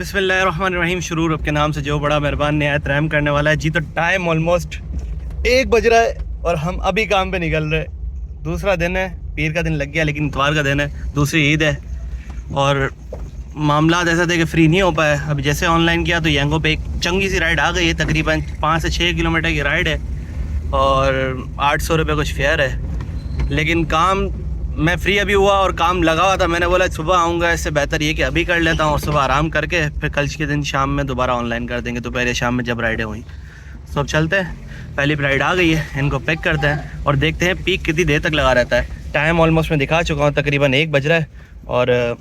बिस्मिल्लाहिर्रहमानिर्रहीम। शुरू रब के नाम से जो बड़ा मेहरबान निहायत रहम करने वाला है। जी तो टाइम ऑलमोस्ट 1 बज रहा है और हम अभी काम पे निकल रहे हैं। दूसरा दिन है, पीर का दिन लग गया लेकिन इतवार का दिन है, दूसरी ईद है और मामला ऐसा थे कि फ्री नहीं हो पाया। अभी जैसे ऑनलाइन किया तो यंगो पे एक चंगी सी राइड आ गई है, तकरीबन 5 से 6 किलोमीटर की राइड है और 800 रुपये कुछ फेयर है। लेकिन काम मैं फ्री अभी हुआ और काम लगा हुआ था। मैंने बोला सुबह आऊँगा, इससे बेहतर ये कि अभी कर लेता हूँ और सुबह आराम करके फिर कल के दिन शाम में दोबारा ऑनलाइन कर देंगे, दोपहर या शाम में जब राइडें हुई। तो अब चलते हैं, पहली राइड आ गई है, इनको पिक करते हैं और देखते हैं पीक कितनी देर तक लगा रहता है। टाइम ऑलमोस्ट मैं दिखा चुका हूँ, तकरीबन 1 बज रहा है और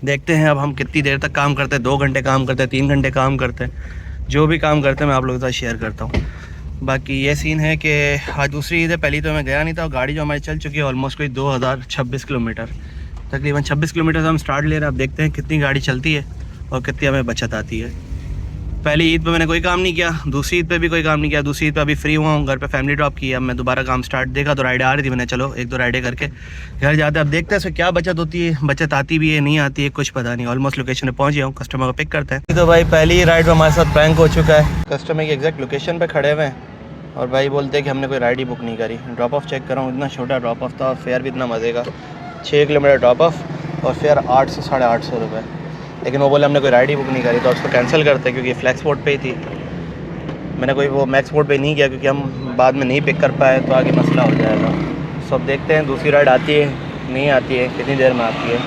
देखते हैं अब हम कितनी देर तक काम करते हैं। 2 घंटे काम करते हैं, 3 घंटे काम करते हैं, जो भी काम करते हैं मैं आप लोगों के साथ शेयर करता हूँ। बाकी ये सीन है कि आज दूसरी ईद है, पहली तो मैं गया नहीं था और गाड़ी जो हमारी चल चुकी है ऑलमोस्ट कोई 2026 किलोमीटर, तकरीबन 26 किलोमीटर से हम स्टार्ट ले रहे हैं। अब देखते हैं कितनी गाड़ी चलती है और कितनी हमें बचत आती है। पहली ईद पे मैंने कोई काम नहीं किया, दूसरी ईद पे भी कोई काम नहीं किया। दूसरी ईद पे अभी फ्री हुआ हूँ, घर पे फैमिली ड्रॉप की। अब मैं दोबारा काम स्टार्ट देखा तो राइडें आ रही थी, मैंने चलो 1-2 राइडें करके घर जाते हैं। अब देखते हैं इसमें क्या बचत होती है, बचत आती भी है नहीं आती है कुछ पता नहीं। ऑलमोस्ट लोकेशन पे पहुँच गया हूँ, कस्टमर को पिक करते हैं। तो भाई पहली राइड में हमारे साथ प्रैंक हो चुका है। कस्टमर की एग्जैक्ट लोकेशन पर खड़े हुए हैं और भाई बोलते हैं कि हमने कोई राइड ही बुक नहीं करी। ड्रॉप ऑफ चेक कर रहा हूँ, इतना छोटा ड्रॉप ऑफ था और फेयर भी इतना मज़े का, 6 किलोमीटर ड्रॉप ऑफ और फेयर 800 साढ़े 800 रुपये। लेकिन वो बोले हमने कोई राइड ही बुक नहीं करी तो उसको कैंसिल करते हैं क्योंकि फ्लैक्स मोड पे ही थी। मैंने कोई वो मैक्स मोड पे नहीं किया क्योंकि हम बाद में नहीं पिक कर पाए तो आगे मसला हो जाएगा। सो अब देखते हैं दूसरी राइड आती है नहीं आती है, कितनी देर में आती है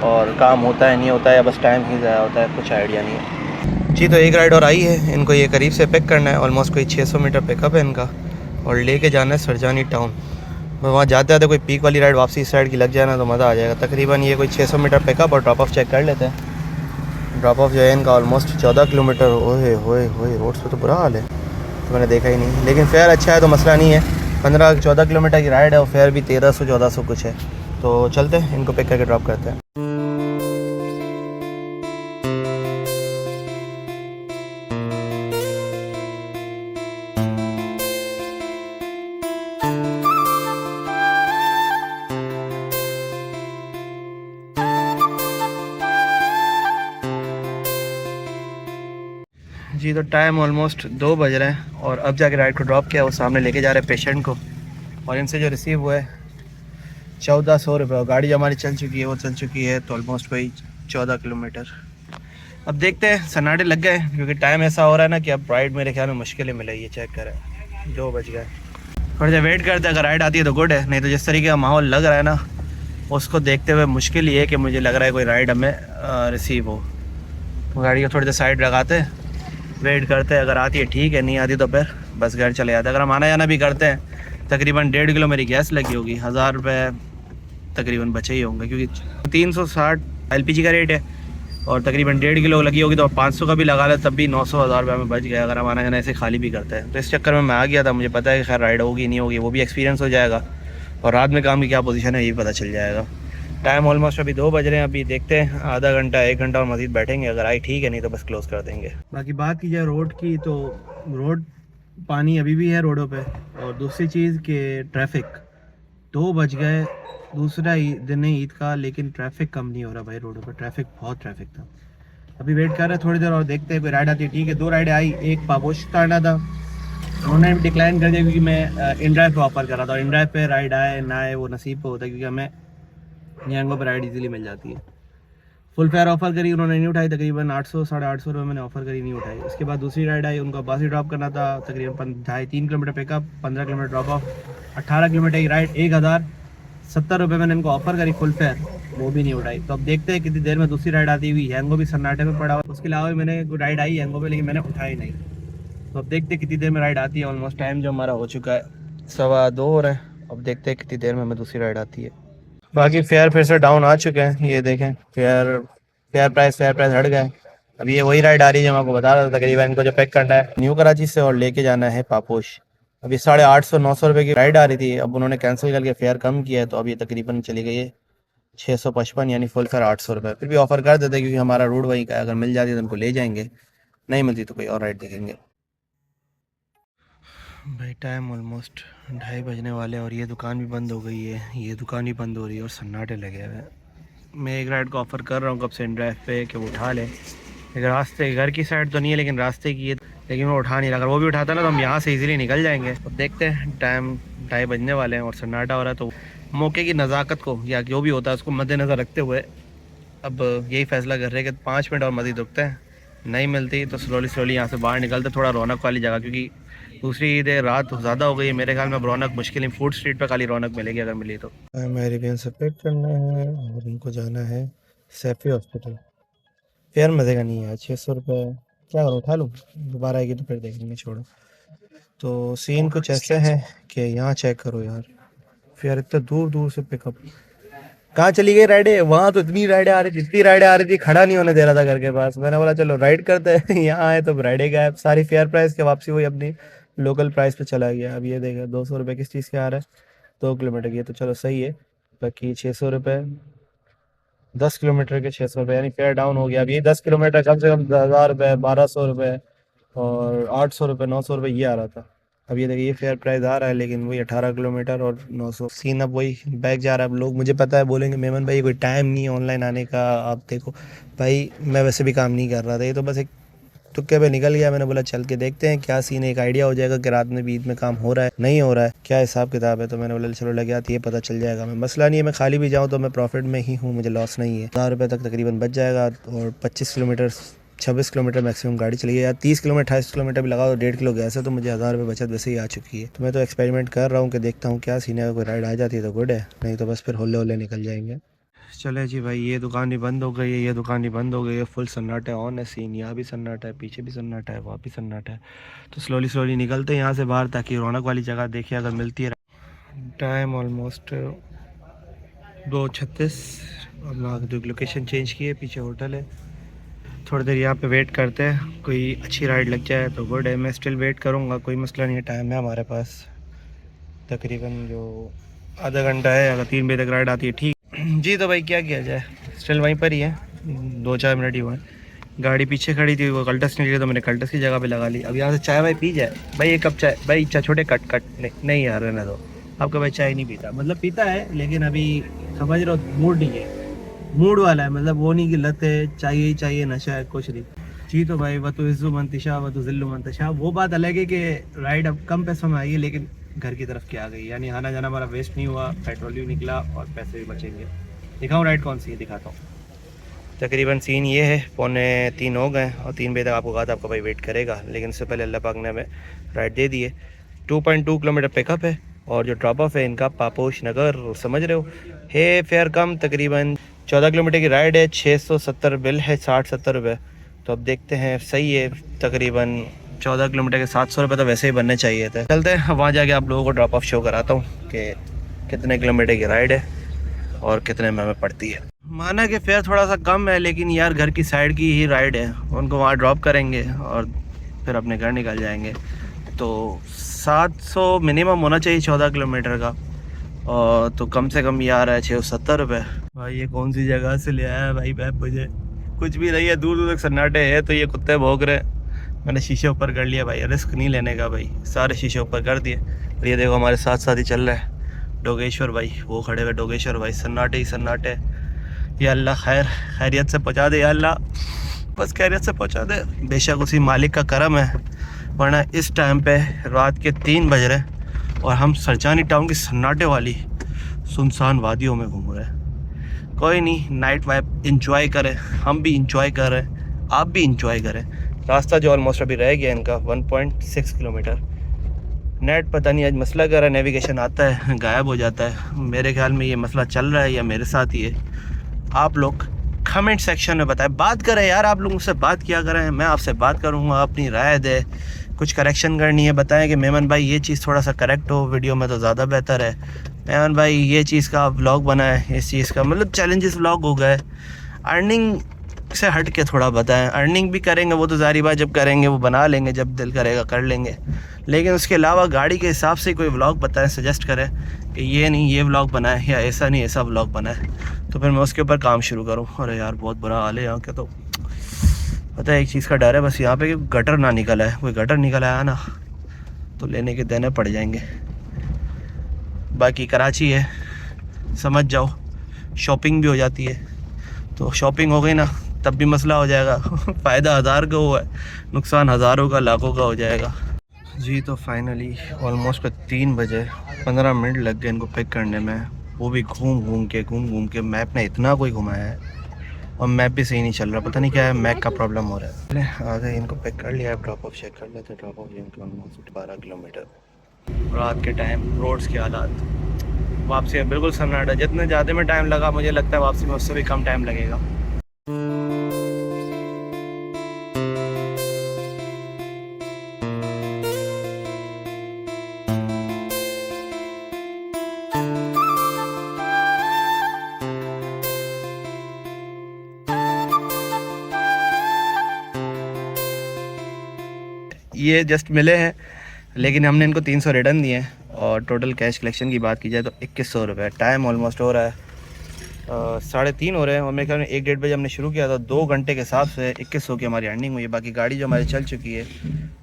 और काम होता है नहीं होता है या बस टाइम ही ज़ाया होता है, कुछ आइडिया नहीं है। जी तो एक राइड और आई है, इनको ये करीब से पिक करना है। ऑलमोस्ट कोई 600 मीटर पिकअप है इनका और लेके जाना है सरजानी टाउन। वहाँ जाते जाते कोई पीक वाली राइड वापसी इस साइड की लग जाए ना तो मज़ा आ जाएगा। तकरीबन ये कोई 600 मीटर पिकअप और ड्रॉप ऑफ चेक कर लेते हैं। ड्रॉप ऑफ जो है इनका ऑलमोस्ट 14 किलोमीटर। ओए होए होए, रोड्स पे तो बुरा हाल है, तो मैंने देखा ही नहीं। लेकिन फेयर अच्छा है तो मसला नहीं है। 15-14 किलोमीटर की राइड है और फेयर भी 1300-1400 कुछ है। तो चलते हैं, इनको पिक करके ड्रॉप करते हैं। जी तो टाइम ऑलमोस्ट 2 बज रहे हैं और अब जाके राइड को ड्रॉप किया, वो सामने लेके जा रहे हैं पेशेंट को और इनसे जो रिसीव हुआ है 1400 रुपये। और गाड़ी जो हमारी चल चुकी है वो चल चुकी है तो ऑलमोस्ट कोई 14 किलोमीटर। अब देखते हैं, सन्नाटे लग गए क्योंकि टाइम ऐसा हो रहा है ना कि अब राइड मेरे ख्याल में मुश्किल ही मिलेगी। ये चेक करें 2 बज गए। थोड़ी देर वेट करते हैं, अगर राइड आती है तो गुड है, नहीं तो जिस तरीके का माहौल लग रहा है ना उसको देखते हुए मुश्किल ये है कि मुझे लग रहा है कोई राइड हमें रिसीव हो। तो गाड़ी को थोड़ी देर साइड लगाते हैं, वेट करते हैं, अगर आती है ठीक है, नहीं आती तो फिर बस घर चले जाते हैं। अगर हम आना जाना भी करते हैं तकरीबन 1.5 किलो मेरी गैस लगी होगी, 1000 रुपये तकरीबन बचे ही होंगे क्योंकि 360 LPG का रेट है और तकरीबन 1.5 किलो लगी होगी तो 500 का भी लगा ले तब भी 900-1000 रुपये में बच गया अगर हम आना जाना ऐसे खाली भी करते हैं। तो इस चक्कर में मैं आ गया था, मुझे पता है कि खैर राइड होगी नहीं होगी वो भी एक्सपीरियंस हो जाएगा और रात में काम की क्या पोजीशन है ये भी पता चल जाएगा। टाइम ऑलमोस्ट अभी 2 बज रहे हैं, अभी देखते हैं आधा घंटा 1 घंटा और मज़ीद बैठेंगे, अगर आई ठीक है नहीं तो बस क्लोज़ कर देंगे। बाकी बात की जाए रोड की तो रोड पानी अभी भी है रोडों पे और दूसरी चीज़ कि ट्रैफिक 2 बज गए, दूसरा दिन है ईद का लेकिन ट्रैफिक कम नहीं हो रहा भाई। रोडों पर ट्रैफिक बहुत ट्रैफिक था। अभी वेट कर रहे हैं थोड़ी देर और देखते हैं कोई राइड आती है ठीक है। 2 राइडें आई, एक पापोश का आना था, उन्होंने डिक्लाइन कर दिया क्योंकि मैं इन ड्राइव पे ऑफर कर रहा था। इन ड्राइव पे राइड आए ना आए वो नसीब पे होता है क्योंकि हमें यांगो पर राइड इजीली मिल जाती है। फुल फेयर ऑफर करी, उन्होंने नहीं उठाई, तकरीबन 800 साढ़े 800 रुपये मैंने ऑफर करी, नहीं उठाई। उसके बाद दूसरी राइड आई, उनको बस ही ड्रॉप करना था, तकरीबन 2.5-3 kilometre pickup, 15 kilometre drop of, 18 kilometre की राइड, 1070 रुपये मैंने इनको ऑफर करी फुल फेयर, वो भी नहीं उठाई। तो अब देखते हैं कितनी देर में दूसरी राइड आती हुई। हैंगो भी सन्नाटे में पड़ा हुआ, उसके अलावा भी मैंने राइड आई हैंगो पे लेकिन मैंने उठाई नहीं। तो अब देखते हैं कितनी देर में राइड आती है। ऑलमोस्ट टाइम जो हमारा हो चुका है 2:15 हो रहा है, अब देखते हैं कितनी देर में हमें दूसरी राइड आती है। बाकी फेयर फिर से डाउन आ चुके हैं, ये देखें फेयर प्राइस हट गए। अब ये वही राइड आ रही है जो मैं आपको बता रहा था। तकरीबन इनको जो पैक करना है न्यू कराची से और लेके जाना है पापोश। अभी 850-900 रुपये की राइड आ रही थी, अब उन्होंने कैंसिल करके फेयर कम किया है तो अब ये तकरीबन चली गई है 655 यानी फुल फेयर 800 रुपये। फिर भी ऑफर कर देते क्योंकि हमारा रूट वही का है, अगर मिल जाती है तो उनको ले जाएंगे, नहीं मिलती तो कोई और राइड देखेंगे। भाई टाइम ऑलमोस्ट 2:30 बजने वाले और ये दुकान भी बंद हो गई है, ये दुकान भी बंद हो रही है और सन्नाटे लगे हुए हैं। मैं एक राइड को ऑफ़र कर रहा हूँ कब से इन ड्राइव पे कि वो उठा ले एक रास्ते घर की साइड तो नहीं है लेकिन रास्ते की है, लेकिन वो उठा नहीं रहा। अगर वो भी उठाता ना तो हम यहाँ से इजीली निकल जाएंगे। अब देखते हैं, टाइम 2:30 बजने वाले हैं और सन्नाटा हो रहा है, तो मौके की नज़ाकत को या जो भी होता है उसको मद्देनज़र रखते हुए अब यही फैसला कर रहे हैं कि 5 मिनट और मज़ीद रुकते हैं। नहीं मिलती तो स्लोली यहाँ से बाहर निकलते, थोड़ा रौनक वाली जगह, क्योंकि दूसरी ईद रात ज़्यादा हो गई है मेरे ख्याल में। रौनक मुश्किल ही फूड स्ट्रीट पर खाली रौनक मिलेगी अगर मिली तो। मेरी बहन से पिक करना है और उनको जाना है सैफी हॉस्पिटल। फेयर मज़े का नहीं है, 600 रुपये क्या करूँ, उठा लूँ, दोबारा आएगी तो फिर देखेंगे, छोड़ो। तो सीन कुछ ऐसे है कि यहाँ चेक करो यार, फिर इतने दूर दूर से पिकअप। कहाँ चली गई राइडें? वहाँ तो इतनी राइडें आ रही थी, इतनी राइडें आ रही थी, खड़ा नहीं होने दे रहा था घर के पास। मैंने बोला चलो राइड करते हैं यहाँ आए तो राइडें गायब, सारी फेयर प्राइस के वापसी हुई, अपनी लोकल प्राइस पे चला गया। अब ये देखा 200 रुपये किस चीज़ के आ रहा है, 2 किलोमीटर की, तो चलो सही है। बाकी 600 रुपये 10 किलोमीटर के 600 रुपये, यानी फेयर डाउन हो गया। अब ये 10 किलोमीटर कम से कम 1000 रुपये, 1200 रुपये और 800 रुपये, 900 रुपये ये आ रहा था। अब ये देखिए ये फेयर प्राइस आ रहा है, लेकिन वही 18 किलोमीटर और 900। सीन अब वही बैक जा रहा है। अब लोग मुझे पता है बोलेंगे मेमन भाई कोई टाइम नहीं है ऑनलाइन आने का, आप देखो भाई मैं वैसे भी काम नहीं कर रहा था, ये तो बस एक तुक्के पे निकल गया। मैंने बोला चल के देखते हैं क्या सीन है, एक आइडिया हो जाएगा कि रात में भी ईद में काम हो रहा है नहीं हो रहा है, क्या हिसाब किताब है। तो मैंने बोला चलो लग जाती है, पता चल जाएगा। मैं मसला नहीं है, मैं खाली भी जाऊँ तो मैं प्रॉफिट में ही हूँ, मुझे लॉस नहीं है। 1000 रुपये तक तकरीबन बच जाएगा और 25 किलोमीटर 26 किलोमीटर मैक्सिमम गाड़ी चली है, या 30 किलोमीटर 28 किलोमीटर भी लगाओ, 1.5 किलो गैस है तो मुझे 1000 रुपये बचत वैसे ही आ चुकी है। तो मैं तो एक्सपेरिमेंट कर रहा हूँ कि देखता हूँ क्या सीन है, कोई राइड आ जाती है तो गुड है, नहीं तो बस फिर होले होले निकल जाएंगे। चले जी भाई, ये दुकान ही बंद हो गई है, ये दुकान ही बंद हो गई है, फुल सन्नाटा ऑन है सीन, यहाँ भी सन्नाटा है, पीछे भी सन्नाटा है, वहाँ भी सन्नाटा है। तो स्लोली निकलते हैं यहाँ से बाहर ताकि रौनक वाली जगह देखिए अगर मिलती है। टाइम ऑलमोस्ट 2:36 और वहाँ की लोकेशन चेंज की है, पीछे होटल है। थोड़ी देर यहाँ पे वेट करते हैं, कोई अच्छी राइड लग जाए तो गुड है। मैं स्टिल वेट करूँगा, कोई मसला नहीं है, टाइम है हमारे पास तकरीबन जो आधा घंटा है। अगर 3 बजे तक राइड आती है ठीक जी। तो भाई क्या किया जाए, स्टिल वहीं पर ही है, 2-4 मिनट ही हुए हैं। गाड़ी पीछे खड़ी थी, वो कल्टस निकली तो मैंने कल्टस की जगह पे लगा ली। अब यहाँ से चाय भाई पी जाए भाई, एक कप चाय भाई, चाय छोटे कट नहीं यार रहने दो। आपका भाई चाय नहीं पीता, मतलब पीता है लेकिन अभी समझ रहे हो मूड नहीं है, मूड वाला है, मतलब वो नहीं कि लत है चाहिए ही चाहिए, नशा है, कुछ नहीं जी। तो भाई वो तो इज्जु मंतशा वो तो जिल्लु मंतशा, वो बात अलग है कि राइड अब कम पैसों में आई है लेकिन घर की तरफ क्या आ गई, यानी आना जाना हमारा वेस्ट नहीं हुआ, पेट्रोल भी निकला और पैसे भी बचेंगे। दिखाऊँ राइड कौन सी है, दिखाता हूँ। तकरीबन सीन ये है, 2:45 हो गए और 3 बजे तक आपको कहा था आपका भाई वेट करेगा, लेकिन उससे पहले अल्लाह पाक ने हमें राइड दे दी है। 2.2 किलोमीटर पिकअप है और जो ड्रॉप ऑफ है इनका पापोश नगर, समझ रहे हो, है फेयर कम, तकरीबन 14 किलोमीटर की राइड है, 670 बिल है, 60-70 रुपये। तो अब देखते हैं, सही है, तकरीबन 14 किलोमीटर के 700 रुपये तो वैसे ही बनने चाहिए थे। चलते हैं वहाँ जाके आप लोगों को ड्रॉप ऑफ शो कराता हूँ कि कितने किलोमीटर की राइड है और कितने में हमें पड़ती है। माना कि फेयर थोड़ा सा कम है लेकिन यार घर की साइड की ही राइड है, उनको वहाँ ड्रॉप करेंगे और फिर अपने घर निकल जाएंगे। तो 700 मिनिमम होना चाहिए 14 किलोमीटर का, और तो कम से कम ये आ रहा है 670 रुपये। भाई ये कौन सी जगह से ले आया है भाई मैप, मुझे कुछ भी नहीं है, दूर दूर तक सन्नाटे है। तो ये कुत्ते भौंक रहे, मैंने शीशे ऊपर कर लिया भाई, रिस्क नहीं लेने का भाई, सारे शीशे ऊपर कर दिए। और ये देखो हमारे साथ साथ ही चल रहा है डोगेश्वर भाई, वो खड़े हुए डोगेश्वर भाई, सन्नाटे ही सन्नाटे। या अल्लाह खैरियत से पहुँचा दे, या अल्लाह बस खैरियत से पहुँचा दे। बेशक उसी मालिक का करम है, वरना इस टाइम पे रात के 3 बज रहे और हम सरजानी टाउन की सन्नाटे वाली सुनसान वादियों में घूम रहे हैं। कोई नहीं, नाइट वाइब इंजॉय करें, हम भी इंजॉय कर रहे हैं, आप भी इंजॉय करें। रास्ता जो ऑलमोस्ट अभी रह गया इनका 1.6 किलोमीटर। नेट पता नहीं आज मसला कर रहा है, नेविगेशन आता है गायब हो जाता है। मेरे ख्याल में ये मसला चल रहा है या मेरे साथ ही है। आप लोग कमेंट सेक्शन में बताएं, बात करें यार, आप लोग मुझसे बात किया करें, मैं आपसे बात करूँगा, अपनी राय दे, कुछ करेक्शन करनी है बताएं कि मेमन भाई ये चीज़ थोड़ा सा करेक्ट हो वीडियो में तो ज़्यादा बेहतर है। मेमन भाई ये चीज़ का व्लॉग बनाए, इस चीज़ का मतलब चैलेंजेस व्लॉग हो गए। अर्निंग से हट के थोड़ा बताएं, अर्निंग भी करेंगे वो तो ज़ाहिर बात, जब करेंगे वो बना लेंगे, जब दिल करेगा कर लेंगे, लेकिन उसके अलावा गाड़ी के हिसाब से कोई व्लॉग बताएं, सजेस्ट करें कि ये नहीं ये व्लॉग बनाए या ऐसा नहीं ऐसा व्लॉग बनाए, तो फिर मैं उसके ऊपर काम शुरू करूँ। अरे यार बहुत बुरा हाल है यहाँ के, तो पता है एक चीज़ का डर है बस यहाँ पे कि गटर ना निकल आए, कोई गटर निकल आया ना तो लेने के देने पड़ जाएंगे। बाकी कराची है समझ जाओ, शॉपिंग भी हो जाती है, तो शॉपिंग हो गई ना तब भी मसला हो जाएगा। फ़ायदा 1000 का हुआ है, नुकसान हज़ारों का, लाखों का हो जाएगा। जी तो फाइनली ऑलमोस्ट 3 बजे 15 मिनट लग गए इनको पिक करने में, वो भी घूम घूम के। मैप ने इतना कोई घुमाया है और मैप भी सही नहीं चल रहा, पता नहीं क्या है, मैप का प्रॉब्लम हो रहा है। आ गए, इनको पिक कर लिया है, ड्रॉप ऑफ चेक कर लेते हैं। ड्रॉप ऑफ ऑलमोस्ट 12 किलोमीटर, रात के टाइम, रोड्स के हालात, वापसी में बिल्कुल सन्नाटा। जितने ज़्यादा में टाइम लगा मुझे लगता है वापसी में उससे भी कम टाइम लगेगा। ये जस्ट मिले हैं, लेकिन हमने इनको 300 रिटर्न दिए हैं और टोटल कैश कलेक्शन की बात की जाए तो 2100 रुपये। टाइम ऑलमोस्ट हो रहा है 3:30 हो रहे हैं और मेरे ख्याल में 1-1:30 बजे हमने शुरू किया था। 2 घंटे के हिसाब से 2100 की हमारी अर्निंग हुई है। बाकी गाड़ी जो हमारी चल चुकी है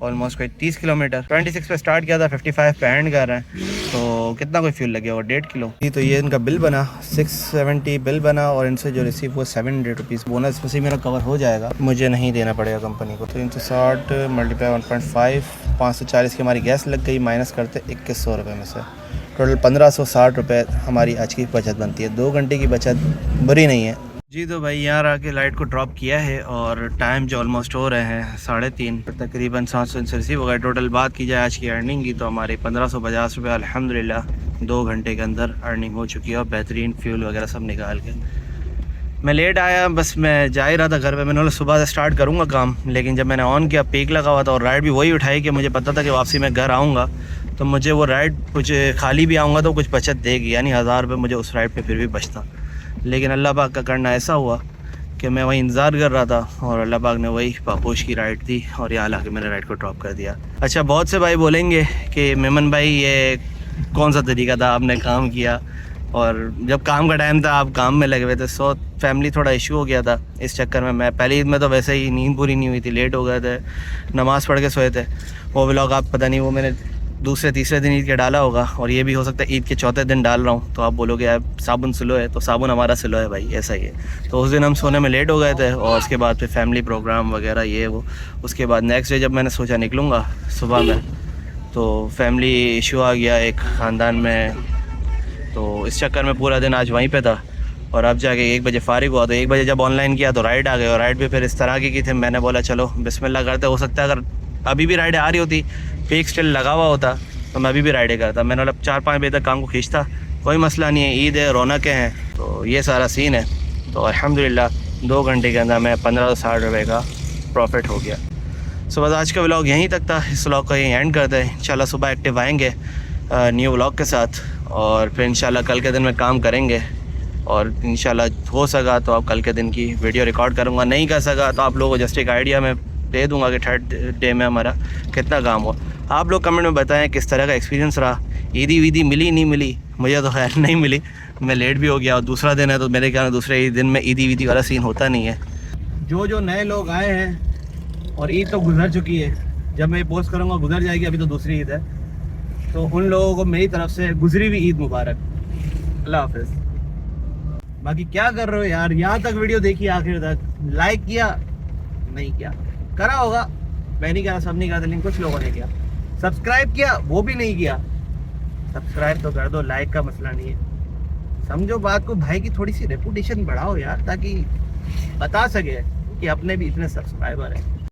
ऑलमोस्ट कोई 30 किलोमीटर, 26 पे स्टार्ट किया था, 55 पे एंड कर रहे हैं। तो कितना कोई फ्यूल लगे और 1.5 किलो। तो ये इनका बिल बना 670 बिल बना और इनसे जो रिसीव हुआ 700 रुपीज़ बोनस में से मेरा कवर हो जाएगा, मुझे नहीं देना पड़ेगा कंपनी को। तो 360 मल्टीप्लाई 1.5, 540 की हमारी गैस लग गई, माइनस करते 2100 रुपये में से टोटल 1560 रुपये हमारी आज की बचत बनती है। 2 घंटे की बचत बुरी नहीं है। जी तो भाई यहाँ आके लाइट को ड्रॉप किया है और टाइम जो ऑलमोस्ट हो रहे हैं 3:30, तकरीबन 700 से रिसीव हो गए। टोटल बात की जाए आज की अर्निंग की तो हमारी 1550 रुपये अल्हम्दुलिल्लाह 2 घंटे के अंदर अर्निंग हो चुकी है और बेहतरीन फ्यूल वगैरह सब निकाल के। मैं लेट आया, बस मैं जा ही रहा था घर पे। मैंने बोला सुबह से स्टार्ट करूँगा काम, लेकिन जब मैंने ऑन किया पीक लगा हुआ था और राइड भी वही उठाई कि मुझे पता था कि वापसी में घर आऊँगा तो मुझे वो राइड कुछ खाली भी आऊँगा तो कुछ बचत देगी, यानी 1000 रुपये मुझे उस राइड पे फिर भी बचता। लेकिन अल्लाह पाक का करना ऐसा हुआ कि मैं वही इंतज़ार कर रहा था और अल्लाह पाक ने वही पापोश की राइड दी और यहाँ लाके मेरे राइड को ड्रॉप कर दिया। अच्छा, बहुत से भाई बोलेंगे कि मेमन भाई ये कौन सा तरीका था, आपने काम किया और जब काम का टाइम था आप काम में लगे हुए थे। सो फैमिली थोड़ा इशू हो गया था, इस चक्कर में मैं पहली ईद में तो वैसे ही नींद पूरी नहीं हुई थी, लेट हो गए थे, नमाज़ पढ़ के सोए थे। वो व्लॉग आप पता नहीं वो मैंने दूसरे तीसरे दिन ईद के डाला होगा और ये भी हो सकता है ईद के चौथे दिन डाल रहा हूँ। तो आप बोलोगे यार साबुन स्लो है, तो साबुन हमारा स्लो है भाई, ऐसा ही है। तो उस दिन हम सोने में लेट हो गए थे और उसके बाद फिर फैमिली प्रोग्राम वगैरह ये वो। उसके बाद नेक्स्ट डे जब मैंने सोचा निकलूँगा सुबह में तो फैमिली इशू आ गया एक ख़ानदान में, तो इस चक्कर में पूरा दिन आज वहीं पे था और अब जाके 1 बजे फारिग हुआ। तो 1 बजे जब ऑनलाइन किया तो राइड आ गए और राइड भी फिर इस तरह की थी, मैंने बोला चलो बिस्मिल्लाह करते। हो सकता है अगर अभी भी राइड आ रही होती, पीक स्टिल लगा हुआ होता तो मैं अभी भी राइडें करता। मैंने मतलब 4-5 बजे तक काम को खींचता, कोई मसला नहीं है, ईद है, रौनकें हैं, तो ये सारा सीन है। तो अल्हम्दुलिल्लाह 2 घंटे के अंदर मैं 1560 रुपये का प्रॉफिट हो गया। सो बस आज का व्लॉग यहीं तक था, इस व्लॉग का यहीं एंड करते हैं। इंशाल्लाह सुबह एक्टिव आएंगे न्यू व्लॉग के साथ और फिर इंशाल्लाह कल के दिन में काम करेंगे और इंशाल्लाह हो सका तो आप कल के दिन की वीडियो रिकॉर्ड करूँगा, नहीं कर सका तो आप लोगों को जस्ट एक आइडिया में दे दूँगा कि 3rd डे में हमारा कितना काम हुआ। आप लोग कमेंट में बताएं किस तरह का एक्सपीरियंस रहा। ईदी वीदी मिली नहीं मिली, मुझे तो खैर नहीं मिली, मैं लेट भी हो गया और दूसरा दिन है तो मेरे ख्याल में दूसरे दिन में ईदी वीदी वाला सीन होता नहीं है। जो नए लोग आए हैं और ईद तो गुजर चुकी है, जब मैं पोस्ट करूँगा गुजर जाएगी, अभी तो दूसरी ईद है, तो उन लोगों को मेरी तरफ से गुजरी हुई ईद मुबारक। अल्लाह हाफिज़। बाकी क्या कर रहे हो यार, यहाँ तक वीडियो देखी आखिर तक, लाइक किया नहीं किया, करा होगा, मैं नहीं करा, सब नहीं करा, लेकिन कुछ लोगों ने किया। सब्सक्राइब किया, वो भी नहीं किया। सब्सक्राइब तो कर दो, लाइक का मसला नहीं है। समझो बात को, भाई की थोड़ी सी रेपुटेशन बढ़ाओ यार, ताकि बता सके कि अपने भी इतने सब्सक्राइबर हैं।